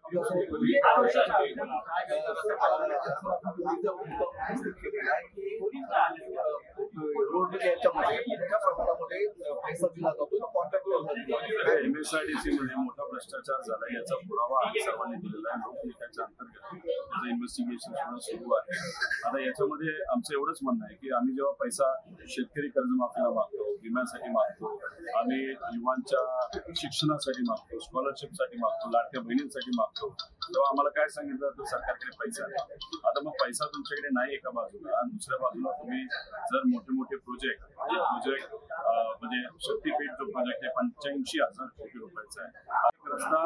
MSIDC मध्ये मोठा भ्रष्टाचार झाला याचा पुरावा आम्ही सर्वांनी दिलेला आहे. लोकहिताच्या अंतर्गत त्याचं इन्व्हेस्टिगेशन सुरू आहे. आता याच्यामध्ये आमचं एवढंच म्हणणं आहे की आम्ही जेव्हा पैसा शेतकरी कर्जमाफीला मागतो, विम्यासाठी मागतो, आम्ही युवांच्या शिक्षणासाठी मागतो, स्कॉलरशिपसाठी मागतो, लाडक्या बहिणींसाठी मागतो, तेव्हा आम्हाला काय सांगितलं तर सरकारकडे पैसा नाही. आता मग पैसा तुमच्याकडे नाही एका बाजूला आणि दुसऱ्या बाजूला तुम्ही जर मोठे मोठे प्रोजेक्ट म्हणजे शक्तीपीठ जो प्रोजेक्ट आहे 85,000 कोटी रुपयाचा आहे. रस्ता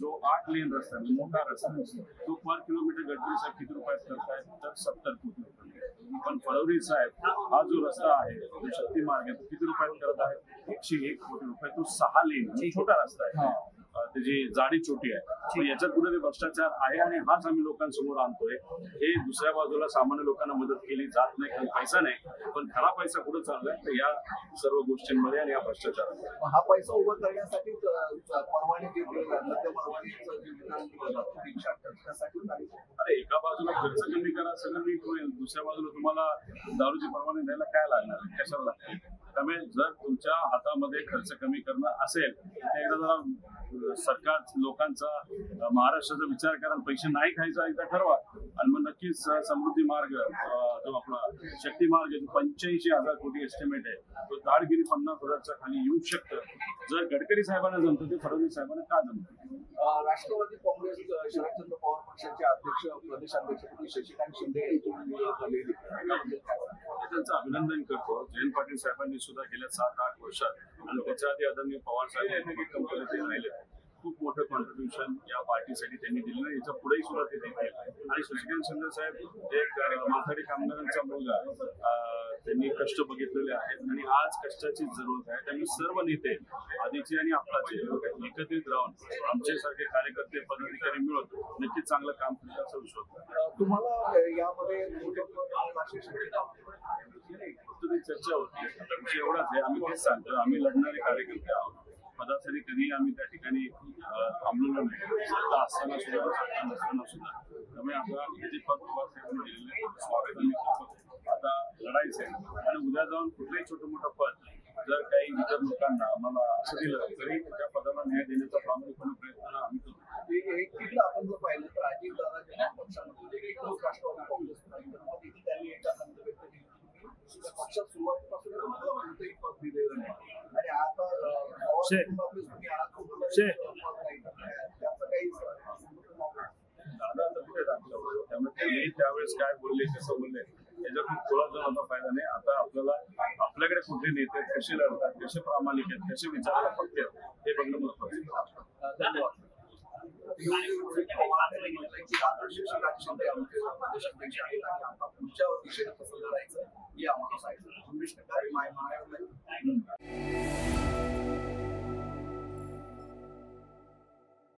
जो 8 लेन रस्ता आहे, मोठा रस्ता तो पर किलोमीटर गडकरी साहेब किती रुपयात करतायत तर 70 कोटी रुपये. पण फडणवीस साहेब हा जो रस्ता आहे जो शक्ती मार्ग आहे तो किती रुपयात करत आहे 101 कोटी रुपये. तो 6 लेन छोटा रस्ता आहे, त्याची जाडी छोटी आहे. याच्यात कुठे भ्रष्टाचार आहे आणि हाच आम्ही लोकांसमोर आणतोय. हे दुसऱ्या बाजूला सामान्य लोकांना मदत केली जात नाही कारण पैसा नाही, पण खरा पैसा कुठं चाललाय तर या सर्व गोष्टींमध्ये आणि या भ्रष्टाचारात. हा पैसा उभा करण्यासाठी परवाने अरे एका बाजूला खर्च कमी करा सगळं नीट होईल, दुसऱ्या बाजूला तुम्हाला दारूची परवाने द्यायला काय लागणार, कशाला लागते. त्यामुळे जर तुमच्या हातामध्ये खर्च कमी करणं असेल तर एकदा जरा सरकार लोकांचा महाराष्ट्राचा विचार करा, पैसे नाही खायचा एकदा ठरवा आणि मग नक्कीच समृद्धी मार्ग जो आपला शक्ती मार्ग जो 85,000 कोटी एस्टिमेट आहे तो दाडगिरी 50,000च्या खाली येऊ शकतं. जर गडकरी साहेबांना जमतं ते फडणवीस साहेबांना का जमतं. राष्ट्रवादी काँग्रेस शरदचंद्र पवार पक्षाचे अध्यक्ष प्रदेशाध्यक्षपदी शशिकांत शिंदे त्यांचं अभिनंदन करतो. जयंत पाटील साहेबांनी सुद्धा गेल्या 7-8 वर्षात आणि त्याच्या आधी आदरणीय पवार साहेब यांनी कंपनीचे राहिले खूप मोठं कॉन्ट्रीब्युशन या पार्टीसाठी त्यांनी दिलं. याच्या पुढेही सुद्धा ते देतील. आणि शशिकांत शिंदे साहेब एक माथाडी कामगारांचा मुलगा, त्यांनी कष्ट बघितलेले आहेत आणि आज कष्टाची जरूरत आहे. त्यामुळे सर्व नेते आधीचे आणि आताचे एकत्रित राहून आमच्यासारखे कार्यकर्ते पदाधिकारी मिळून नक्कीच चांगलं काम करतील असा विश्वास आहे. तुम्हाला यामध्ये चर्चा होती. आता विषय एवढाच आहे, आम्ही तेच सांगतो आम्ही लढणारे कार्यकर्ते आहोत. पदासाठी कधी आम्ही त्या ठिकाणी थांबलेलो नाही, सत्ता असताना सुद्धा सत्ता नसताना सुद्धा. त्यामुळे आता जे पद पवार साहेबांनी दिलेलं स्वागत आम्ही करतो. आता लढायचं आहे आणि उद्या जाऊन कुठलंही छोटं मोठं पद जर काही इतर लोकांना आम्हाला असं दिलं तरी त्या पदाला न्याय देण्याचा प्रामाणिकपणे प्रयत्न आम्ही करतो. आपण जर पाहिलं तर अजितदादा पक्षामध्ये राष्ट्रवादी काँग्रेस त्यांनी एका व्यक्त केली पक्षात सुरुवातीपासून कोणतंही पद दिलेलं नाही आणि आता त्यामुळे त्यावेळेस काय बोलले कसं बोलले याच्यातून थोडा जण आता फायदा नाही. आता आपल्याकडे कुठले नेते कसे लढतात, कसे प्रामाणिक आहेत, कसे विचारायला पक्के आहेत हे बघणं महत्वाचं. धन्यवाद. पुढच्या दिशेने कसं लढायचं हे आम्हाला सांगितलं.